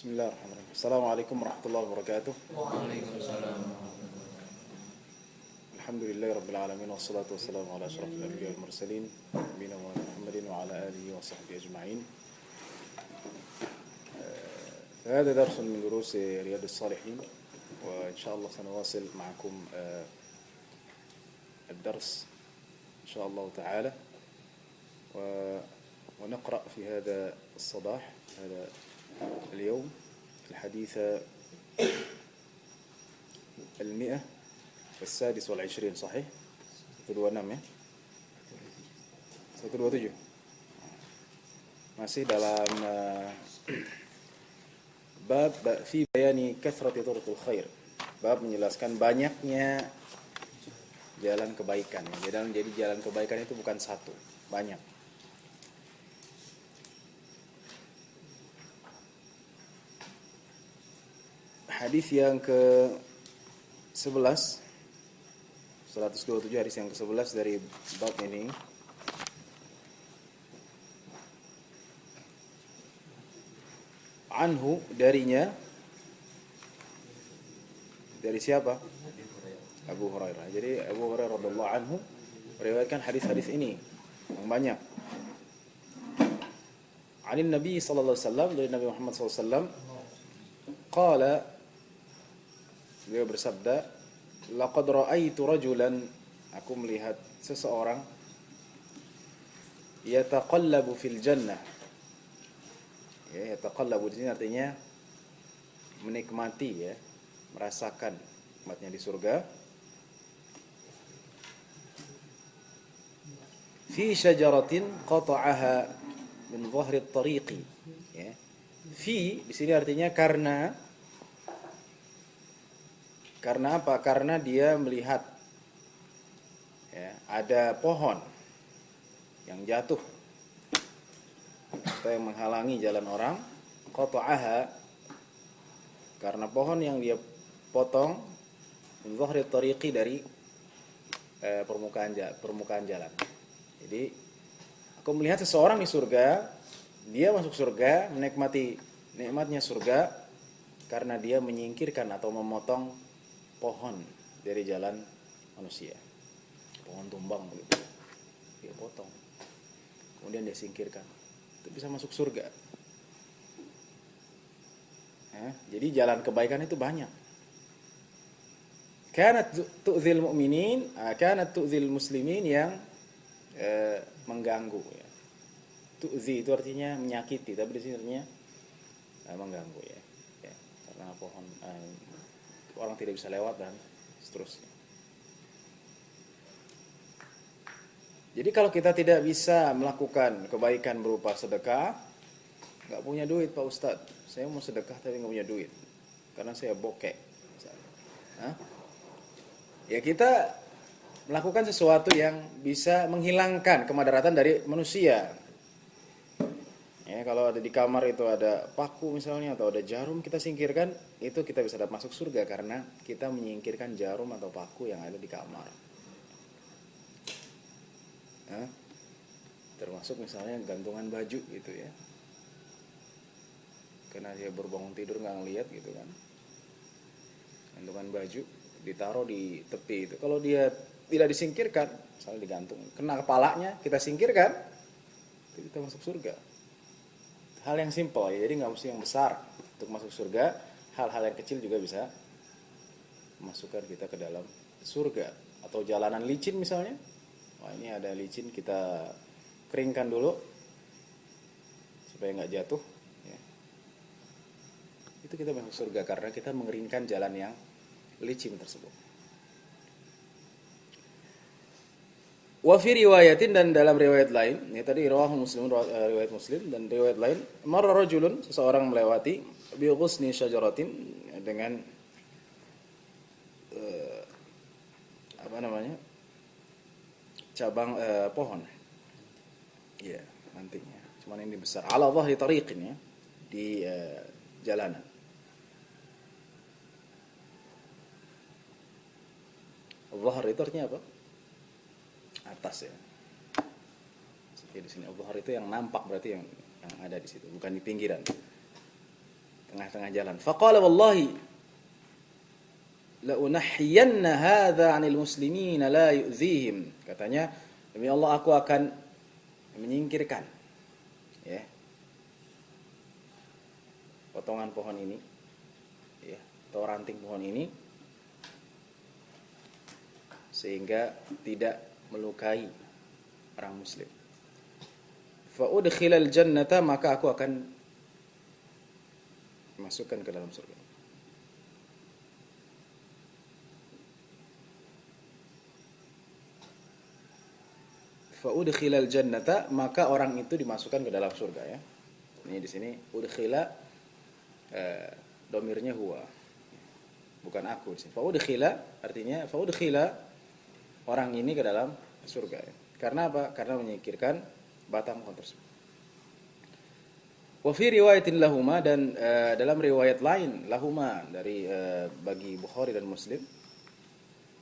Bismillahirrahmanirrahim. Assalamualaikum warahmatullahi wabarakatuh. Waalaikumsalam. Alhamdulillahirabbil alamin wassalatu wassalamu ala asyrafil anbiya'i wal mursalin nabiyina Muhammadin wa ala alihi wa sahbihi ajma'in. هذا درس من دروس رياض الصالحين وإن شاء الله سنواصل معكم الدرس إن شاء الله تعالى ونقرأ في هذا الصباح هذا اليوم الحديث 126 صحيح 126 ya 127 masih dalam bab fi bayani kathrati turuqil khair, bab menjelaskan banyaknya jalan kebaikan. Jadi jalan kebaikan itu bukan satu, banyak. Hadis yang ke-11 127, hadis yang ke-11 dari bab ini. Anhu, darinya. Dari siapa? Abu Hurairah. Jadi Abu Hurairah radhiyallahu anhu meriwayatkan hadis-hadis ini yang banyak. Anin Nabi sallallahu alaihi wasallam, dari Nabi Muhammad sallallahu alaihi wasallam, qala, beliau bersabda, laqad ra'aitu rajulan, aku melihat seseorang, yataqallabu fil jannah. Ya, yataqallabu di sini artinya menikmati, ya, merasakan nikmatnya di surga. Fi syajaratin qata'aha min dhahri at-tariqi. Ya. Fi di sini artinya karena apa? Karena dia melihat, ya, ada pohon yang jatuh atau yang menghalangi jalan orang, qata'aha, karena pohon yang dia potong, min dhahri tariqi, dari permukaan jalan. Jadi aku melihat seseorang di surga, dia masuk surga, menikmati nikmatnya surga karena dia menyingkirkan atau memotong pohon dari jalan manusia. Pohon tumbang begitu, dia potong, kemudian dia singkirkan, itu bisa masuk surga. Jadi jalan kebaikan itu banyak. Kanat tu'zil mu'minin, kanat tu'zil muslimin, yang mengganggu, ya. Tu'zi itu artinya menyakiti, tapi di sini artinya mengganggu, ya. Karena pohon orang tidak bisa lewat dan seterusnya. Jadi kalau kita tidak bisa melakukan kebaikan berupa sedekah, nggak punya duit, Pak Ustadz, saya mau sedekah tapi nggak punya duit karena saya bokek, ya, kita melakukan sesuatu yang bisa menghilangkan kemadaratan dari manusia. Ya, kalau ada di kamar itu ada paku misalnya atau ada jarum, kita singkirkan, itu kita bisa dapat masuk surga karena kita menyingkirkan jarum atau paku yang ada di kamar. Termasuk misalnya gantungan baju gitu, ya, karena dia berbangun tidur nggak ngelihat gitu kan, gantungan baju ditaruh di tepi itu, kalau dia tidak disingkirkan, misalnya digantung, kena kepalanya, kita singkirkan, itu kita masuk surga. Hal yang simpel, ya. Jadi nggak mesti yang besar untuk masuk surga, hal-hal yang kecil juga bisa memasukkan kita ke dalam surga. Atau jalanan licin misalnya, wah, ini ada licin, kita keringkan dulu supaya nggak jatuh, ya. Itu kita masuk surga karena kita mengeringkan jalan yang licin tersebut. Wa fi riwayatin, dan dalam riwayat lain, ini tadi rawahu Muslim, riwayat Muslim, dan riwayat lain, marra rajulun, seseorang melewati, bi ghusni syajaratin, dengan cabang pohon. Ya, nantinya. Cuman ini besar. Ala dhahri tariqin, ya, di jalanan. Dhahr itu artinya apa? Atas, ya. Jadi di sini dhahr itu yang nampak, berarti yang ada di situ, bukan di pinggiran. tengah-tengah jalan. Faqala wallahi la unahhiyanna hadza 'anil muslimin la yu'dhihim. Katanya, demi Allah aku akan menyingkirkan ya potongan pohon ini ya atau ranting pohon ini sehingga tidak melukai orang muslim. Fa udkhilal jannata, maka aku akan masukkan ke dalam surga. Fa udkhilal jannata, maka orang itu dimasukkan ke dalam surga ya. Ini di sini udkhila domirnya huwa. Bukan aku di sini. Fa udkhila artinya fa udkhila orang ini ke dalam surga ya. Karena apa? Karena menyingkirkan batang pohon tersebut. Wa fi riwayatin lahuma, dan dalam riwayat lain lahuma dari bagi Bukhari dan Muslim,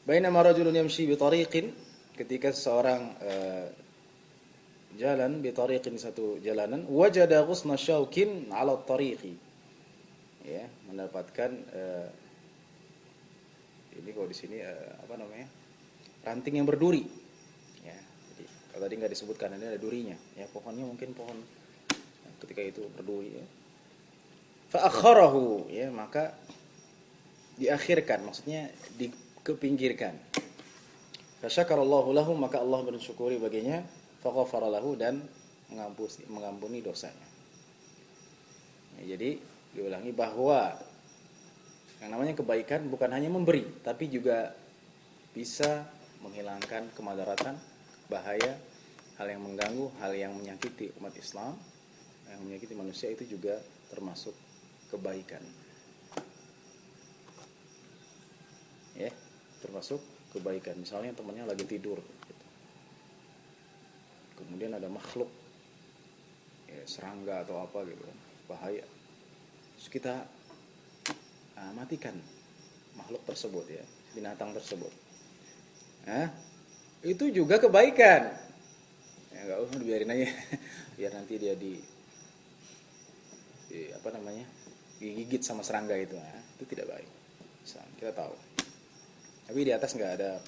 bainama rajulun yamshi bi tariqin, ketika seseorang jalan bi tariqin, satu jalanan, wajada ghusna syaukin 'ala tariqi, ya, mendapatkan ini kalau di sini apa namanya? Ranting yang berduri. Ya, jadi kalau tadi enggak disebutkan ini ada durinya. Ya, pohonnya mungkin pohon ketika itu berduri ya. Fa akharahu, ya, maka diakhirkan, maksudnya dikepinggirkan. Fa syakarallahu lahu, maka Allah bersyukuri baginya, fa ghafara lahu, dan mengampuni dosanya. Ya, jadi diulangi bahwa yang namanya kebaikan bukan hanya memberi, tapi juga bisa menghilangkan kemadaratan, bahaya, hal yang mengganggu, hal yang menyakiti umat Islam, yang menyakiti manusia, itu juga termasuk kebaikan. Ya, termasuk kebaikan. Misalnya temannya lagi tidur, gitu. Kemudian ada makhluk, ya, serangga atau apa gitu, bahaya. Terus kita matikan makhluk tersebut, ya, binatang tersebut. Itu juga kebaikan. Ya, nggak usah biarin aja, biar nanti dia di apa namanya, digigit sama serangga itu, itu tidak baik. Kita tahu. Tapi di atas nggak ada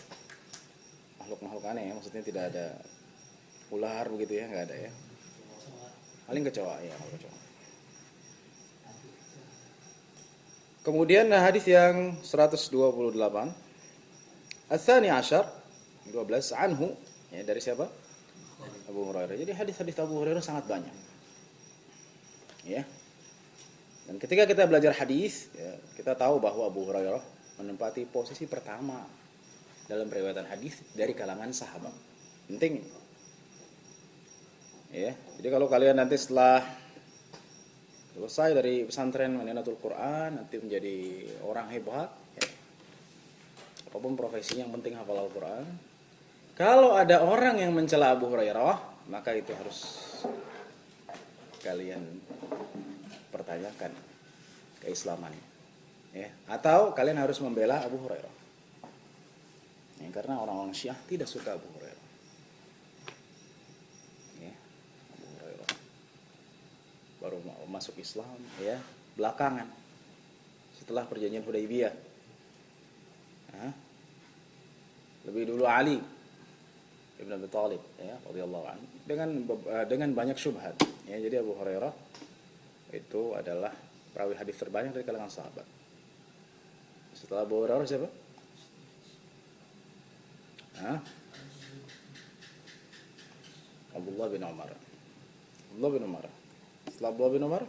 makhluk-makhluk aneh ya, maksudnya tidak ada ular begitu ya, nggak ada ya. Paling kecoa ya, kecoa. Kemudian hadis yang 128, Ats-tsani asyar, 12, anhu, ya, dari siapa? Abu Hurairah. Jadi hadis-hadis Abu Hurairah sangat banyak. Ya. Dan ketika kita belajar hadis, ya, kita tahu bahwa Abu Hurairah menempati posisi pertama dalam riwayatan hadis dari kalangan sahabat. Penting. Ya. Jadi kalau kalian nanti setelah selesai dari pesantren Madinatul Quran, nanti menjadi orang hebat, ya, apapun profesinya, yang penting hafal Al-Quran. Kalau ada orang yang mencela Abu Hurairah, maka itu harus kalian pertanyakan keislamannya, ya. Atau kalian harus membela Abu Hurairah, ya, karena orang-orang Syiah tidak suka Abu Hurairah, ya. Abu Hurairah baru masuk Islam, ya, belakangan setelah perjanjian Hudaybiyah. Lebih dulu Ali Ibn Abi Thalib, ya, radhiyallahu anhu, dengan banyak syubhat, ya. Jadi Abu Hurairah itu adalah perawi hadis terbanyak dari kalangan sahabat. Setelah Abu Hurairah siapa? Abdullah bin Umar. Abdullah bin Umar. Setelah Abdullah bin Umar,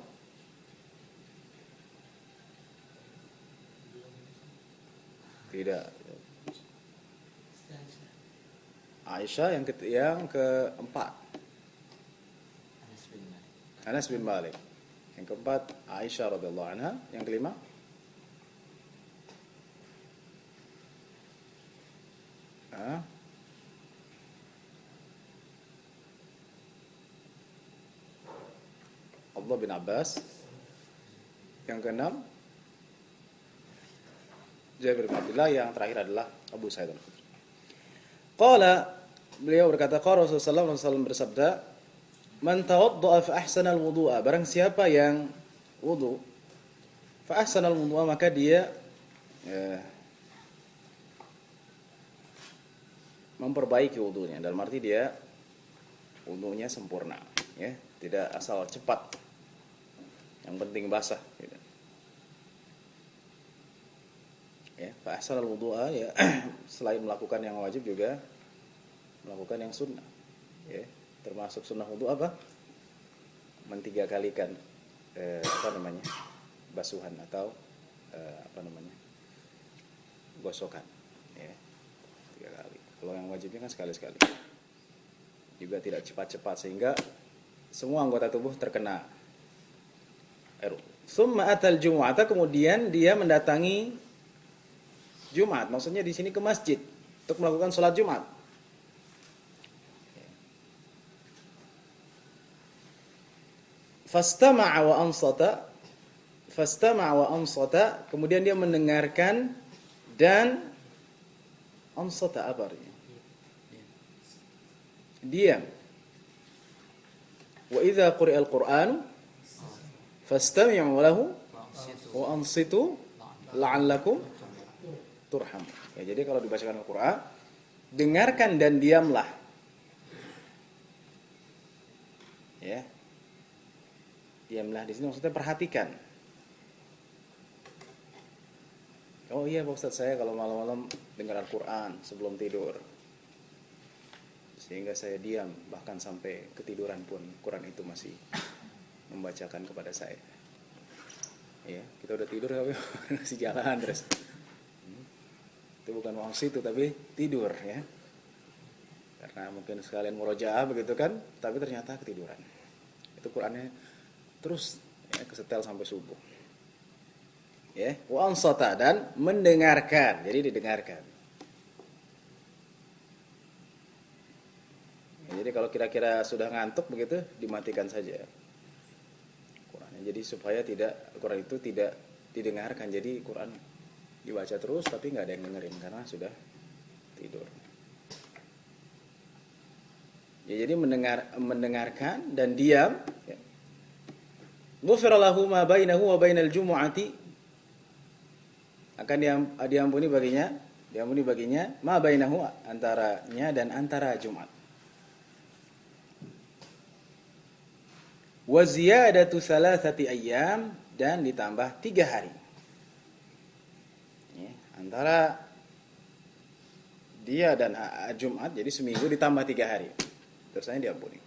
tidak. Aisyah yang keempat. Anas bin Malik. Yang keempat Aisyah radhiyallahu anha. Yang kelima Abdullah bin Abbas. Yang keenam Jabir bin Abdullah. Yang terakhir adalah Abu Sa'id Al-Khudri. Qala, beliau berkata, qala Rasulullah SAW bersabda, man tawadda'a fa ahsana al-wudu'a, barang siapa yang wudu Fa ahsanal wudu'a, maka dia memperbaiki wudunya, dalam arti dia wudunya sempurna, ya, tidak asal cepat, yang penting basah, gitu. Ya, fa ahsanal wudu'a, ya, selain melakukan yang wajib juga melakukan yang sunnah, ya. Termasuk sunnah wudu apa? Mentiga kalikan basuhan atau gosokan, ya, 3 kali. Kalau yang wajibnya kan sekali-sekali. Juga tidak cepat-cepat sehingga semua anggota tubuh terkena air. Summa atal jumu'ata, kemudian dia mendatangi Jumat. Maksudnya di sini ke masjid untuk melakukan sholat Jumat. Fastama'a wa ansata, kemudian dia mendengarkan dan ansata, apa artinya? Diam. Wa idza quri'al Qur'an fastami'u lahu wa ansitu la'allakum turham. Ya, jadi kalau dibacakan Al-Qur'an, dengarkan dan diamlah. Ya. Diamlah di sini maksudnya perhatikan. Oh iya Pak Ustadz, saya kalau malam-malam dengar Al-Quran sebelum tidur, sehingga saya diam, bahkan sampai ketiduran pun Quran itu masih membacakan kepada saya. Ya, kita udah tidur tapi masih jalan terus. Itu bukan wangsi itu, tapi tidur, ya. Karena mungkin sekalian murojaah begitu kan, tapi ternyata ketiduran. Itu Qurannya terus, ya, kesetel sampai subuh. Ya, wa ansata, dan mendengarkan. Jadi didengarkan. Ya, jadi kalau kira-kira sudah ngantuk begitu, dimatikan saja Qurannya. Jadi supaya Quran itu tidak didengarkan. Jadi Quran dibaca terus tapi nggak ada yang dengerin karena sudah tidur. Ya, jadi mendengarkan dan diam. Ya. Ghufira lahu ma bainahu wa bainal jumu'ati, akan diampuni baginya ma bainahu, antaranya dan antara Jumat. Wa ziyadatu thalathati ayyam, dan ditambah 3 hari. Ya, antara dia dan Jumat, jadi seminggu ditambah 3 hari. Dosanya diampuni.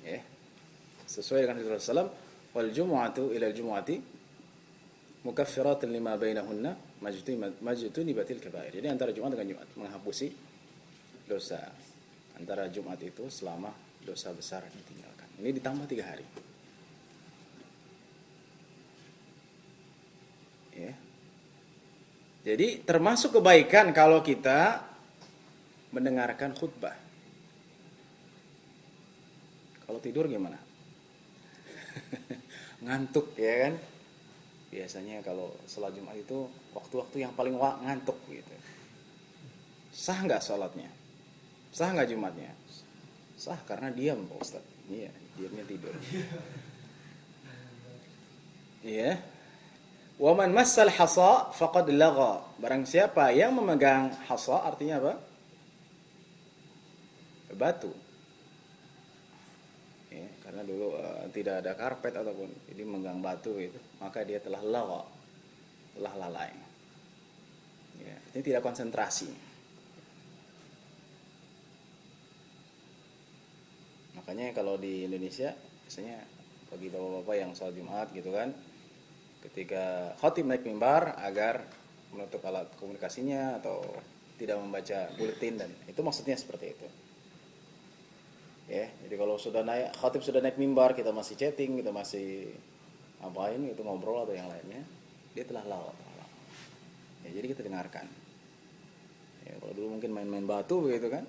Ya. Sesuai dengan hadis Rasulullah, wal jumu'atu ila al jumu'ati mukaffiratun lima bainahunna majtunibatil kaba'ir. Jadi antara Jumat dengan Jumat menghapusi dosa. Antara Jumat itu selama dosa besar ditinggalkan. Ini ditambah 3 hari. Ya. Jadi termasuk kebaikan kalau kita mendengarkan khutbah. Kalau tidur gimana? Ngantuk, ya kan? Biasanya kalau sholat Jumat itu waktu-waktu yang paling ngantuk gitu. Sah nggak sholatnya? Sah nggak Jumatnya? Sah, karena diam Pak Ustaz. Iya, diamnya tidur. Iya. Wa man massal hasa faqad lagha. Barang siapa yang memegang hasa, artinya apa? Batu. Ya, karena dulu tidak ada karpet ataupun jadi memegang batu itu, maka dia telah lagha, telah lalai. Ya, ini tidak konsentrasi. Makanya kalau di Indonesia biasanya bagi bapak-bapak yang sholat Jumat gitu kan, ketika khatib naik mimbar agar menutup alat komunikasinya atau tidak membaca buletin, dan itu maksudnya seperti itu. Ya, jadi kalau khatib sudah naik mimbar, kita masih chatting, kita masih ngapain itu, ngobrol atau yang lainnya, dia telah lawat. Ya, jadi kita dengarkan. Ya, kalau dulu mungkin main-main batu begitu kan,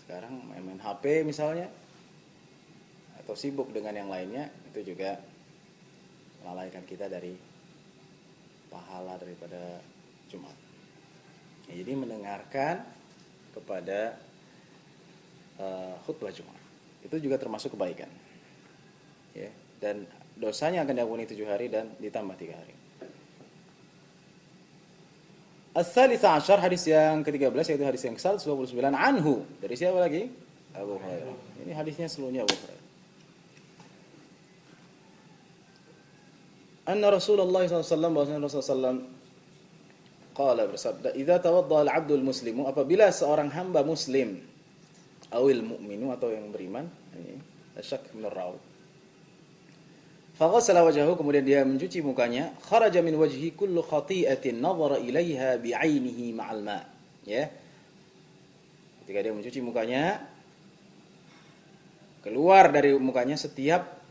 sekarang main-main HP misalnya, atau sibuk dengan yang lainnya, itu juga melalaikan kita dari pahala daripada Jumat. Ya, jadi mendengarkan kepada khutbah Jumat. itu juga termasuk kebaikan. Ya, dan dosanya akan diampuni 7 hari dan ditambah 3 hari. As-salisa asyar, hadis yang ke-13 yaitu hadis yang ke-129 anhu. Dari siapa lagi? Abu Hurairah. Ini hadisnya seluruhnya Abu Hurairah. Anna Rasulullah SAW, bahwasanya Rasulullah SAW qala, bersabda, "Idza tawadda al-'abdul muslimu," apabila seorang hamba muslim, awil mu'minu, atau yang beriman, ini syak min ar-rawi. Faghasala wajhahu, kemudian dia mencuci mukanya, kharaja min wajhi kullu khati'atin nadhara ilaiha bi'ainihi ma'al ma'. Ya. Ketika dia mencuci mukanya, keluar dari mukanya setiap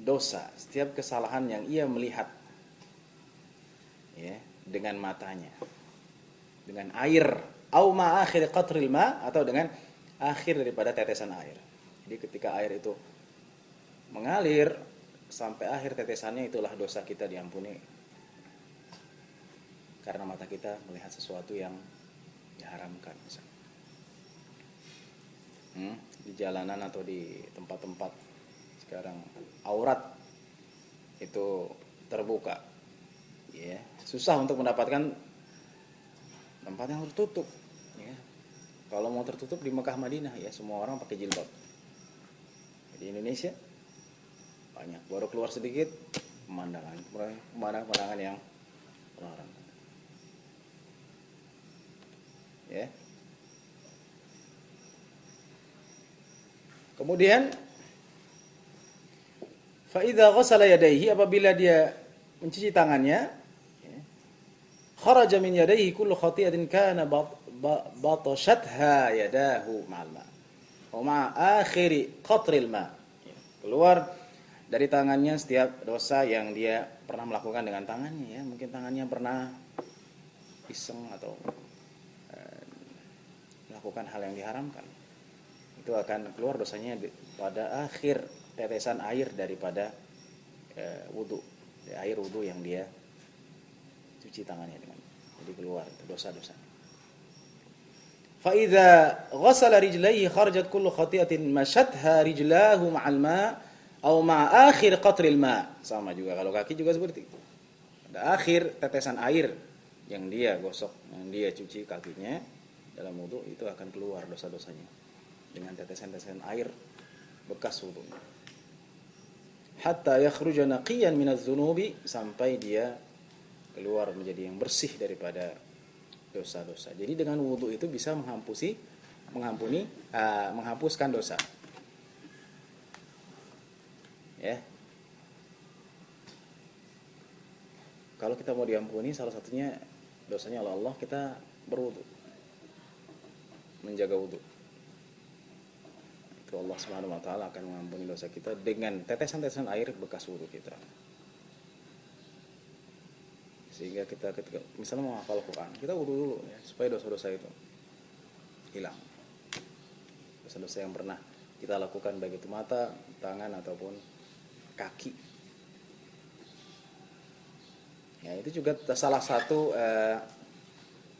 dosa, setiap kesalahan yang ia melihat, ya, dengan matanya, dengan air, au ma akhir qatril ma, atau dengan akhir daripada tetesan air. Jadi ketika air itu mengalir sampai akhir tetesannya, itulah dosa kita diampuni karena mata kita melihat sesuatu yang diharamkan, misalnya di jalanan atau di tempat-tempat sekarang aurat itu terbuka, ya, susah untuk mendapatkan tempat yang tertutup, ya. Kalau mau tertutup di Mekah Madinah, ya, semua orang pakai jilbab. Di Indonesia banyak, baru keluar sedikit pemandangan yang melarang, ya. Kemudian fa idza ghassala yadayhi, apabila dia mencuci tangannya, ya, kharaja min yadayhi kullu khati'atin kana batashatha yadahu ma'al ma' wa ma'a akhiri qatril ma'. Keluar dari tangannya setiap dosa yang dia pernah melakukan dengan tangannya, ya. Mungkin tangannya pernah iseng atau melakukan hal yang diharamkan. Itu akan keluar dosanya pada akhir tetesan air daripada wudu, air wudu yang dia cuci tangannya dengan. Jadi keluar itu dosa-dosanya. Fa idza ghassala rijlaihi kharajat kullu khati'atin mashatha rijlahu ma'al ma' aw ma'a akhir qatril ma'. Sama juga kalau kaki juga seperti itu. Pada akhir tetesan air yang dia gosok, yang dia cuci kakinya dalam wudu, itu akan keluar dosa-dosanya dengan tetesan-tetesan air bekas wudu. Hatta yakhruja naqiyan minadz dzunubi, sampai dia keluar menjadi yang bersih daripada dosa-dosa. Jadi dengan wudu itu bisa menghapuskan dosa. Ya. Kalau kita mau diampuni, salah satunya dosanya oleh Allah, kita berwudu, menjaga wudu. Itu Allah Subhanahu wa taala akan mengampuni dosa kita dengan tetesan-tetesan air bekas wudu kita. Sehingga kita ketika misalnya mau hafal Quran, kita wudu dulu, ya, supaya dosa-dosa itu hilang. Dosa-dosa yang pernah kita lakukan, baik itu mata, tangan ataupun kaki. Ya, itu juga salah satu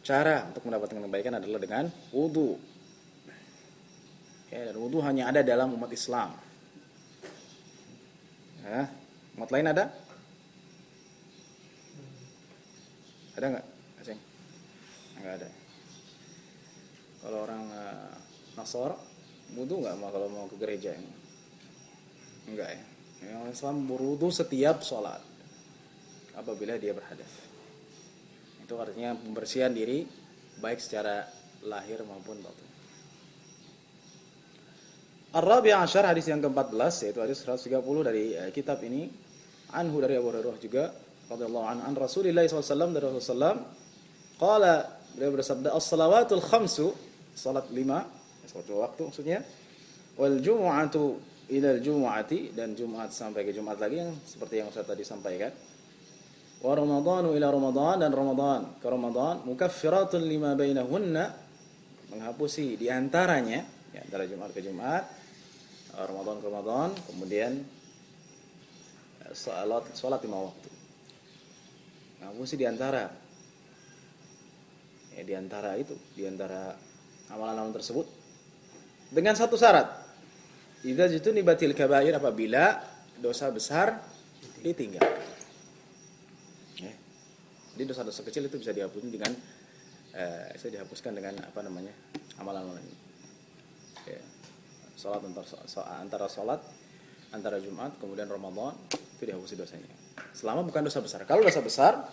cara untuk mendapatkan kebaikan adalah dengan wudu. Ya, dan wudu hanya ada dalam umat Islam. Ya, umat lain ada? Ada nggak? Asing? Nggak ada. Kalau orang Nasor, wudu nggak kalau mau ke gereja? Enggak, ya. Yang Islam berwudu setiap sholat apabila dia berhadas. Itu artinya pembersihan diri baik secara lahir maupun batin. Ar-Rabi' Asyar, hadis yang ke-14, yaitu hadis 130 dari kitab ini, anhu, dari Abu Hurairah juga radhiyallahu anhu, an Rasulillah SAW, dari Rasulullah SAW, qala, beliau bersabda, as-salawatul khamsu, salat 5, satu waktu maksudnya, wal jumu'atu ilal jumu'ati, dan Jumat sampai ke Jumat lagi, yang seperti yang Ustaz tadi sampaikan, wa ramadhanu ila ramadhan, dan Ramadan ke Ramadan, mukaffiratun lima bainahunna, menghapusi di antaranya, ya, antara Jumat ke Jumat, Ramadan ke Ramadan, kemudian salat 5 waktu. Menghapusi di antara, ya, di antara itu, di antara amalan-amalan tersebut, Dengan satu syarat. Idza jutunibatil kabair, apabila dosa besar ditinggalkan. Ya. Jadi dosa-dosa kecil itu bisa dihapuskan dengan amalan-amalan ini. Ya. Salat antara salat antara Jumat kemudian Ramadan itu dihapusi dosanya. Selama bukan dosa besar. Kalau dosa besar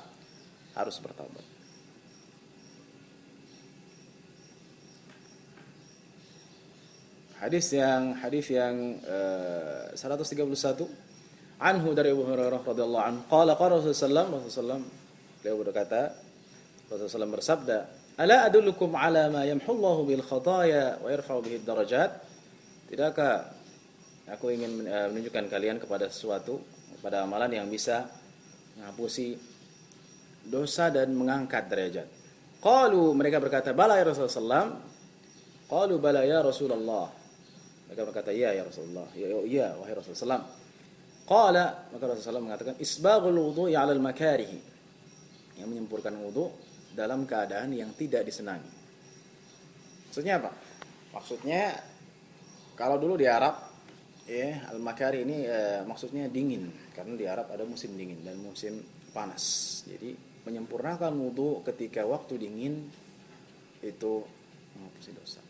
harus bertaubat. Hadis yang 131 anhu dari Abu Hurairah radhiyallahu anhu qala Rasulullah sallallahu beliau berkata, Rasulullah bersabda, "Ala adullukum ala ma yamhullahu bil khataaya wa yarfa'u bihi darajat?" Tidakkah aku ingin menunjukkan kalian kepada sesuatu, pada amalan yang bisa menghapusi dosa dan mengangkat derajat. Qalu, mereka berkata, "Bala ya Rasulullah." Qalu, "Bala ya Rasulullah." Mereka berkata, "Ya Rasulullah." Ya wahai Rasulullah. Qala, maka Rasulullah mengatakan, "Isbaghul wudu'i 'ala al-makarih." Yang menyempurnakan wudu dalam keadaan yang tidak disenangi. Maksudnya apa? Maksudnya kalau dulu di Arab, ya, al-makari ini maksudnya dingin, karena di Arab ada musim dingin dan musim panas. Jadi menyempurnakan wudu ketika waktu dingin itu menghapus dosa.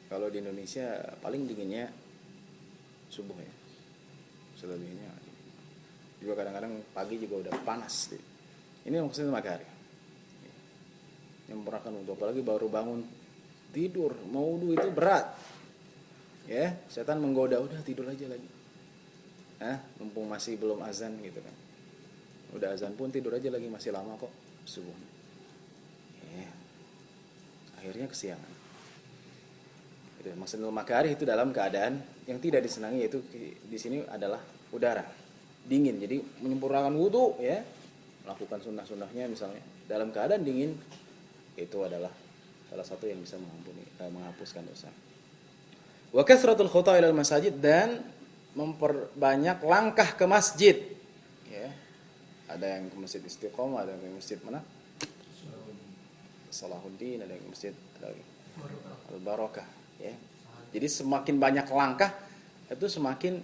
Kalau di Indonesia paling dinginnya subuh ya. Selebihnya juga kadang-kadang pagi juga udah panas. Ini maksudnya makari. Menyempurnakan wudu, apalagi baru bangun tidur, mau wudu itu berat. Ya, setan menggoda, udah tidur aja lagi. Mumpung masih belum azan gitu kan. Udah azan pun tidur aja lagi, masih lama kok subuh. Ya. Akhirnya kesiangan. Itu maksudnya makari itu dalam keadaan yang tidak disenangi, yaitu di sini adalah udara dingin. Jadi menyempurnakan wudu ya, melakukan sunnah-sunnahnya misalnya dalam keadaan dingin, itu adalah salah satu yang bisa menghapuskan dosa. Wa kasratul khutaa ilal masajid, dan memperbanyak langkah ke masjid. Ya. Ada yang ke Masjid Istiqomah, ada yang ke masjid mana? Salahuddin, ada yang ke masjid Al-Barakah. Ya. Jadi semakin banyak langkah itu semakin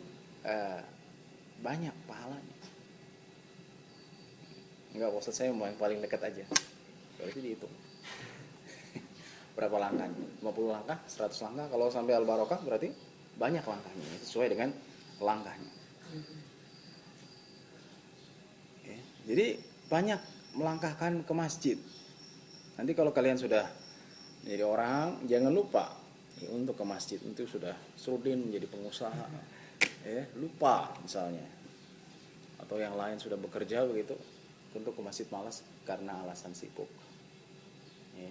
banyak pahalanya. Enggak, maksud saya yang paling dekat aja. Berarti dihitung. Berapa langkahnya? 50 langkah, 100 langkah. Kalau sampai Al-Barakah berarti banyak langkahnya, sesuai dengan langkahnya. Ya. Jadi banyak melangkahkan ke masjid. Nanti kalau kalian sudah menjadi orang, jangan lupa ya, untuk ke masjid. Itu sudah surdin menjadi pengusaha, ya, lupa misalnya, atau yang lain sudah bekerja begitu, untuk ke masjid malas karena alasan sibuk. Ya.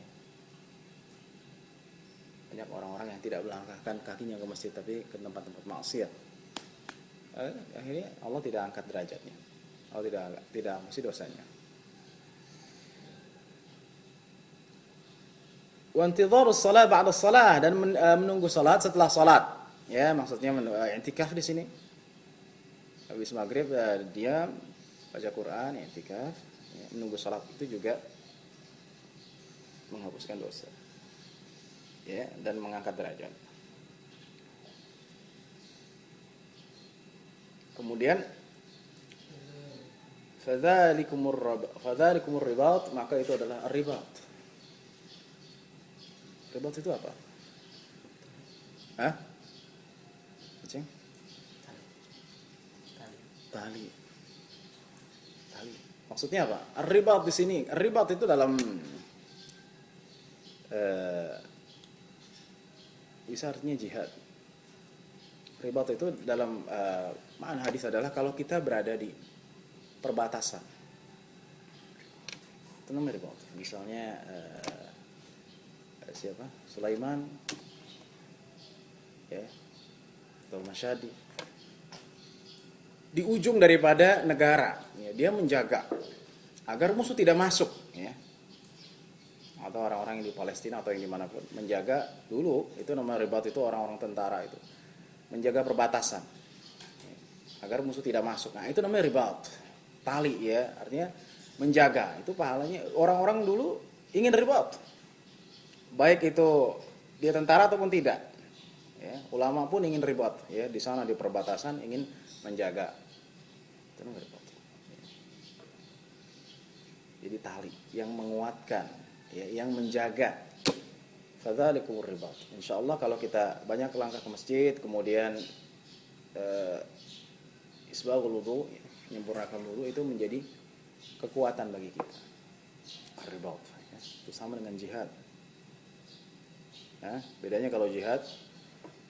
Banyak orang-orang yang tidak melangkahkan kakinya ke masjid, tapi ke tempat-tempat maksiat. Akhirnya Allah tidak angkat derajatnya, Allah tidak mesti dosanya. Wa intidharus shalah ba'da shalah, dan menunggu salat setelah salat. Ya, maksudnya i'tikaf di sini. Habis maghrib dia baca Quran, i'tikaf, ya, menunggu salat itu juga menghapuskan dosa. Ya, dan mengangkat derajat. Kemudian fadzalikumur ribat, maka itu adalah ribat. Ribat itu apa? Acing? Tali. Maksudnya apa? Ribat di sini. Ribat itu dalam bisa artinya jihad. Ribat itu dalam makna hadis adalah kalau kita berada di perbatasan. Itu namanya ribat. Misalnya siapa? Sulaiman, ya, atau Masyadi, di ujung daripada negara, ya, dia menjaga agar musuh tidak masuk, ya, atau orang-orang yang di Palestina atau yang dimanapun, menjaga dulu. Itu namanya ribat, itu orang-orang tentara itu menjaga perbatasan, ya, agar musuh tidak masuk. Nah, itu namanya ribat, tali, ya, artinya menjaga. Itu pahalanya. Orang-orang dulu ingin ribat, baik itu dia tentara ataupun tidak. Ya, ulama pun ingin ribat, ya, di sana di perbatasan ingin menjaga. Itu ribat. Jadi tali yang menguatkan, ya, yang menjaga. Fadzalikumur ribat. Insyaallah kalau kita banyak langkah ke masjid, kemudian isbaghul wudu, menyempurnakan wudu, itu menjadi kekuatan bagi kita. Ribat, ya. Itu sama dengan jihad. Nah, bedanya kalau jihad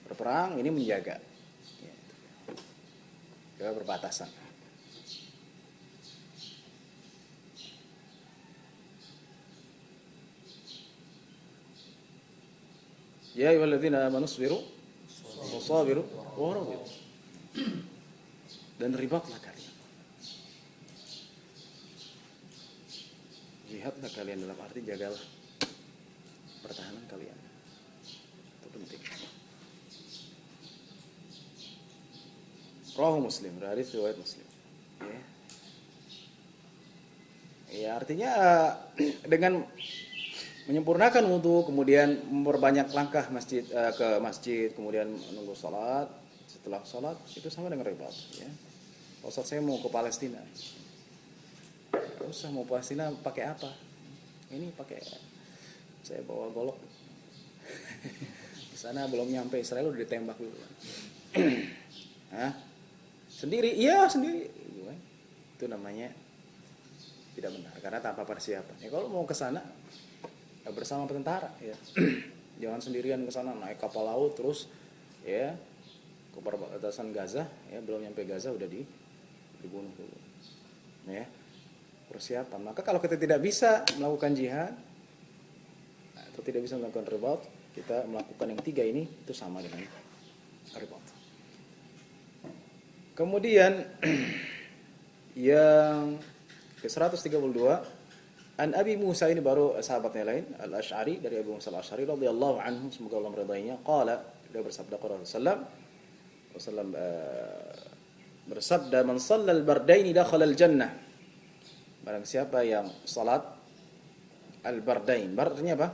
berperang, ini menjaga, ya, jaga perbatasan. Ya ayyuhalladzina amanu sabiru wasabiru warabitu. Dan ribatlah kalian. Jihadlah kalian dalam arti jagalah pertahanan kalian. Itu penting. Rawahu Muslim, hadis riwayat Muslim. Ya. Ya, artinya dengan menyempurnakan wudu, kemudian memperbanyak langkah ke masjid, kemudian menunggu sholat, setelah sholat, itu sama dengan ribat. Ya. Ustaz, saya mau ke Palestina. Usah mau Palestina pakai apa? Ini pakai, saya bawa golok. Di sana belum nyampe Israel udah ditembak dulu. Hah? Sendiri? Iya sendiri. Itu namanya tidak benar karena tanpa persiapan. Ya, kalau mau ke sana bersama tentara, ya. Jangan sendirian ke sana naik kapal laut terus, ya, ke perbatasan Gaza, ya, belum nyampe Gaza udah dibunuh dulu. Ya. Persiapan. Maka kalau kita tidak bisa melakukan jihad atau tidak bisa melakukan ribat, kita melakukan yang tiga ini, itu sama dengan ribat. Kemudian yang ke-132, an Abi Musa, ini baru sahabatnya lain, Al-Asy'ari, dari Abu Musa Al-Asy'ari radhiyallahu anhu, semoga Allah meridainya, qala, dia bersabda, qala Rasulullah bersabda, man shallal bardaini dakhala al-jannah. Barang siapa yang salat al-bardain, bar artinya apa?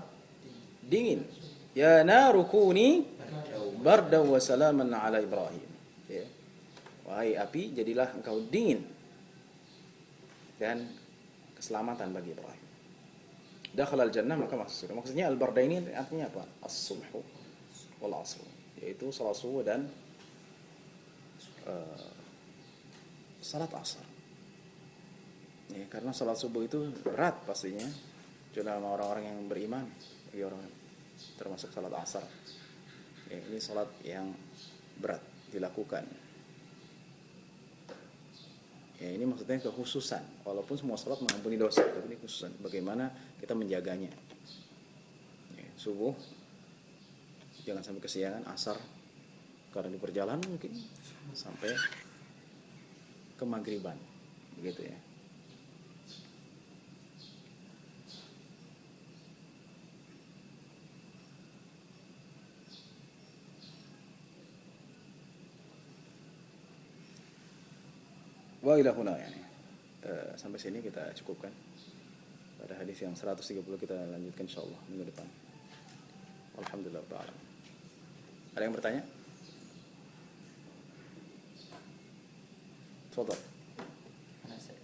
Dingin. Ya naru kuni bardan wa salaman ala Ibrahim. Ya. Wahai api, jadilah engkau dingin dan keselamatan bagi Ibrahim. Dakhala al-jannah, maka masuk surga. Maksudnya al-bardain ini artinya apa? As-subhu wal 'asr, yaitu salat subuh dan salat asar. Ya, karena salat subuh itu berat pastinya, cuma orang-orang yang beriman, bagi orang termasuk salat asar. Ya, ini salat yang berat dilakukan. Ya, ini maksudnya kekhususan. Walaupun semua salat mengampuni dosa, tapi ini khususan. Bagaimana kita menjaganya? Ya, subuh jangan sampai kesiangan, asar karena di perjalanan mungkin sampai ke maghriban, begitu ya. Wa ila huna, yani. Sampai sini kita cukupkan. Pada hadis yang 130 kita lanjutkan insyaallah minggu depan. Alhamdulillah ta'ala. Ada yang bertanya? Tafadhal.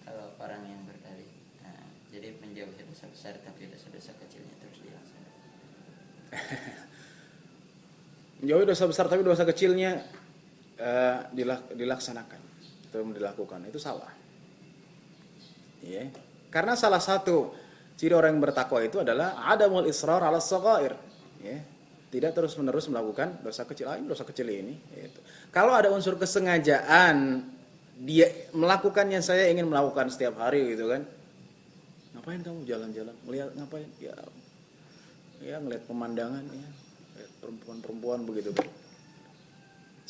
Kalau orang yang berdalih, nah, jadi menjauhi dosa besar tapi dosa-dosa kecilnya terus dilaksanakan. Menjauhi dosa besar tapi dosa kecilnya dilaksanakan atau dilakukan, itu salah. Ya. Karena salah satu ciri orang yang bertakwa itu adalah adamul israr ala shaghair. Ya. Tidak terus-menerus melakukan dosa kecil. Dosa kecil ini. Gitu. Kalau ada unsur kesengajaan, dia melakukannya, saya ingin melakukan setiap hari gitu kan. Ngapain kamu jalan-jalan? Melihat ngapain? Ya ngelihat pemandangan, ya. Lihat perempuan-perempuan begitu kan.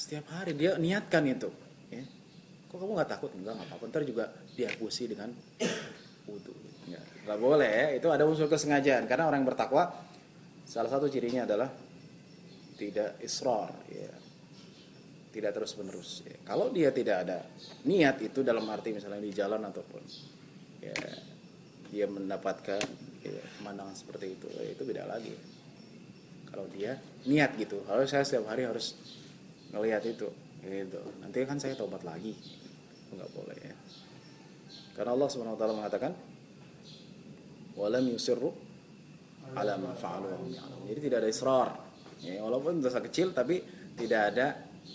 Setiap hari dia niatkan itu, ya. Kok kamu nggak takut? Enggak apa-apa. Ntar juga diakusi dengan wudu. Nggak boleh, ya. Itu ada unsur kesengajaan. Karena orang yang bertakwa, salah satu cirinya adalah tidak israr, ya. Tidak terus-menerus. Ya. Kalau dia tidak ada niat itu dalam arti misalnya di jalan ataupun, ya, dia mendapatkan, ya, pemandangan seperti itu, ya, itu beda lagi. Kalau dia niat gitu, harus saya setiap hari harus ngelihat itu, gitu. Nanti kan saya tobat lagi, nggak boleh ya. Karena Allah Subhanahu Wa Taala mengatakan, walam yusirru ala ma fa'alu wa hum ya'lamun. Jadi tidak ada israr. Ya, walaupun dosa kecil tapi tidak ada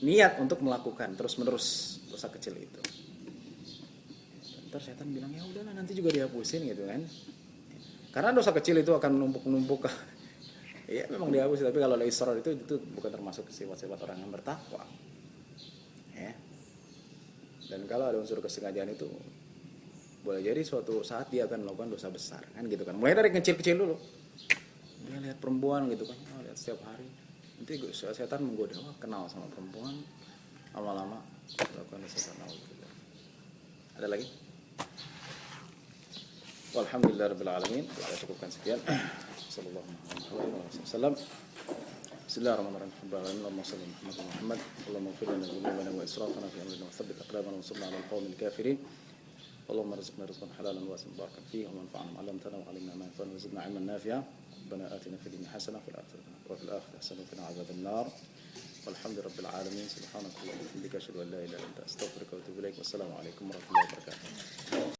niat untuk melakukan terus-menerus dosa kecil itu. Ntar setan bilang ya udahlah nanti juga dihapusin gitu kan. Karena dosa kecil itu akan menumpuk-numpuk. Iya memang dihapus, tapi kalau ada israr itu bukan termasuk sifat-sifat orang yang bertakwa. Ya. Dan kalau ada unsur kesengajaan itu boleh jadi suatu saat dia akan melakukan dosa besar kan gitu kan. Mulai dari kecil-kecil dulu. Dia lihat perempuan gitu kan, lihat setiap hari. Nanti setan menggoda, wah kenal sama perempuan, lama-lama melakukan dosa kenal gitu. Ada lagi? Walhamdulillahirabbil alamin. Kita cukupkan sekian. Sallallahu alaihi wasallam. Bismillahirrahmanirrahim. Allahumma shalli ala Muhammad. Allahumma ighfir lana dhunubana wa israfana fi amrina wa thabbit aqdamana wa ansurna 'alal qawmil kafirin. اللهم ارزقنا رزقا حلالا واسعا مباركا فيه وانفعنا ما علمتنا وعلمنا ما ينفعنا وزدنا علما نافعا ربنا آتنا في الدنيا حسنة وفي الآخرة حسنة وقنا عذاب النار والحمد رب العالمين سبحانك اللهم وبحمدك أشهد أن لا إله إلا أنت أستغفرك وأتوب إليك والسلام عليكم ورحمة الله وبركاته.